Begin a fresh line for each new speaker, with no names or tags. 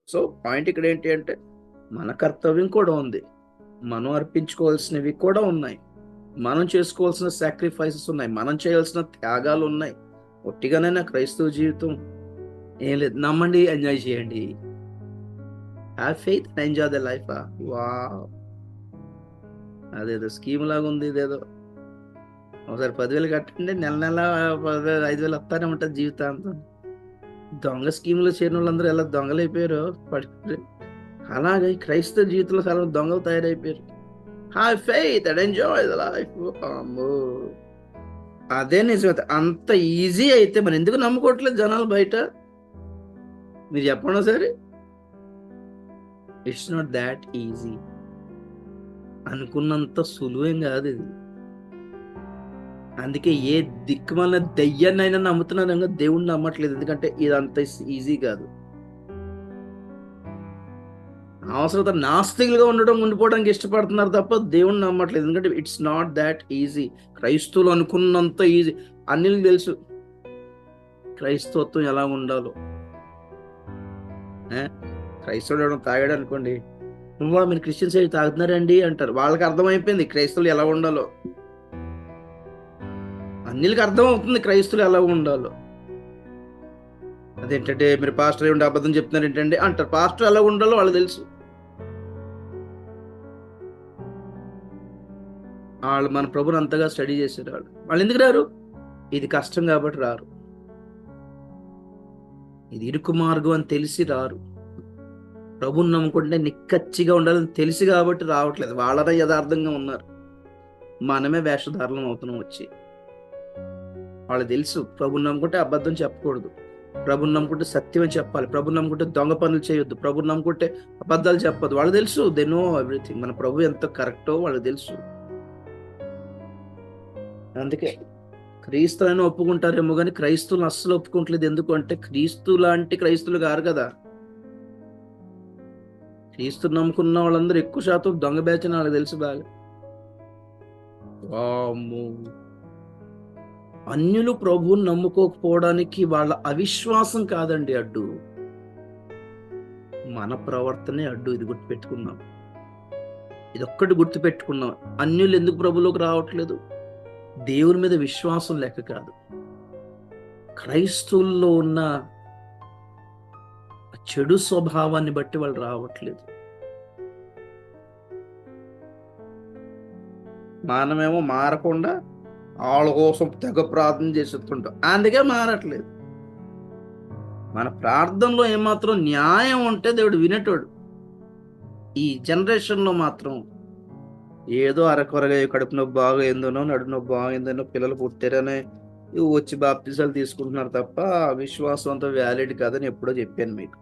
So point ఇక్కడ ఏంటి అంటే మన కర్తవ్యం కూడా ఉంది, మనం అర్పించుకోవాల్సినవి కూడా ఉన్నాయి, మనం చేసుకోవాల్సిన సాక్రిఫైసెస్ ఉన్నాయి, మనం చేయాల్సిన త్యాగాలు ఉన్నాయి. ఒట్టిగానే నా క్రైస్తవ జీవితం ఏం లేదు, నమ్మండి, ఎంజాయ్ చేయండి, have faith and enjoy the life. వా, అదేదో స్కీమ్ లాగా ఉంది ఇదేదో. ఒకసారి 10,000 కట్టండి, నెల నెల 5,000 వస్తానే ఉంటుంది జీవితాంతం. దొంగ స్కీమ్లో చేరిన వాళ్ళందరూ ఎలా దొంగలైపోయారో పడి, అలాగే ఈ క్రైస్తవ జీవితంలో చాలా దొంగలు తయారైపోయారు. Have faith and enjoy the life. అమ్మో, అదే నిజమైతే అంత ఈజీ అయితే మరి ఎందుకు నమ్ముకోవట్లేదు జనాలు బయట? మీరు చెప్పండి సరే. ఇట్స్ నాట్ దాట్ ఈజీ, అనుకున్నంత సులువేం కాదు ఇది. అందుకే ఏ దిక్కుమాలిన దెయ్యాన్నైనా నమ్ముతున్నాను కానీ దేవుణ్ణి నమ్మట్లేదు, ఎందుకంటే ఇదంత ఈజీ కాదు. అవసరత నాస్తికులుగా ఉండడం ఉండిపోవడానికి ఇష్టపడుతున్నారు తప్ప దేవుణ్ణి నమ్మట్లేదు, ఎందుకంటే ఇట్స్ నాట్ దాట్ ఈజీ. క్రైస్తవులు అనుకున్నంత ఈజీ. అన్నిలకు తెలుసు క్రైస్తవత్వం ఎలా ఉండాలో. క్రైస్తవుడు ఎవడం తాగాడు అనుకోండి, నువ్వు మీరు క్రిస్టియన్స్ అవి తాగుతున్నారండి అంటారు. వాళ్ళకి అర్థమైపోయింది క్రైస్తవులు ఎలా ఉండాలో, అన్నిలకి అర్థం అవుతుంది క్రైస్తవులు ఎలా ఉండాలో. అదేంటంటే మీరు పాస్టర్ ఉండి అబద్ధం చెప్తున్నారు ఏంటండి అంటారు. పాస్టర్ ఎలా ఉండాలో వాళ్ళకి తెలుసు. వాళ్ళు మన ప్రభుని అంతగా స్టడీ చేశారు. వాళ్ళు ఎందుకు రారు? ఇది కష్టం కాబట్టి రారు, ఇది ఇరుకు మార్గం అని తెలిసి రారు. ప్రభుని నమ్ముకుంటే నిక్కచ్చిగా ఉండాలని తెలిసి కాబట్టి రావట్లేదు. వాళ్ళనే యథార్థంగా ఉన్నారు, మనమే వేషధారణం అవుతున్నాం వచ్చి. వాళ్ళు తెలుసు ప్రభుని నమ్ముకుంటే అబద్ధం చెప్పకూడదు, ప్రభుని నమ్ముకుంటే సత్యమే చెప్పాలి, ప్రభుని నమ్ముకుంటే దొంగ పనులు చేయొద్దు, ప్రభుని నమ్ముకుంటే అబద్ధాలు చెప్పొద్దు. వాళ్ళు తెలుసు, దే నో ఎవ్రీథింగ్. మన ప్రభు ఎంత కరెక్టో వాళ్ళకి తెలుసు. అందుకే క్రీస్తులను ఒప్పుకుంటారేమో కానీ క్రైస్తువులను అస్సలు ఒప్పుకుంటలేదు. ఎందుకు అంటే క్రీస్తు లాంటి క్రైస్తువులు కారు కదా. క్రీస్తు నమ్ముకున్న వాళ్ళందరూ ఎక్కువ శాతం దొంగ బ్యాచ్ అని వాళ్ళకి తెలుసు బాగా. వామ్మో, అన్యులు ప్రభువుని నమ్ముకోకపోవడానికి వాళ్ళ అవిశ్వాసం కాదండి అడ్డు, మన ప్రవర్తనే అడ్డు. ఇది గుర్తుపెట్టుకున్నాం, ఇది ఒక్కటి గుర్తుపెట్టుకున్నాం. అన్యులు ఎందుకు ప్రభులోకి రావట్లేదు? దేవుని మీద విశ్వాసం లెక్క కాదు, క్రైస్తవుల్లో ఉన్న చెడు స్వభావాన్ని బట్టి వాళ్ళు రావట్లేదు. మనమేమో మారకుండా వాళ్ళ కోసం తెగ ప్రార్థన చేస్తుంటాం, అందుకే మారట్లేదు. మన ప్రార్థనలో ఏమాత్రం న్యాయం ఉంటే దేవుడు వినేటోడు. ఈ జనరేషన్లో మాత్రం ఏదో అరకొరగా కడుపు నొప్పి బాగైందనో నడుపు నొప్పి బాగైందనో పిల్లలు పుట్టారనే వచ్చి బాప్తిసాలు తీసుకుంటున్నారు తప్ప విశ్వాసం అంతా వ్యాలిడ్ కాదని ఎప్పుడో చెప్పాను మీకు.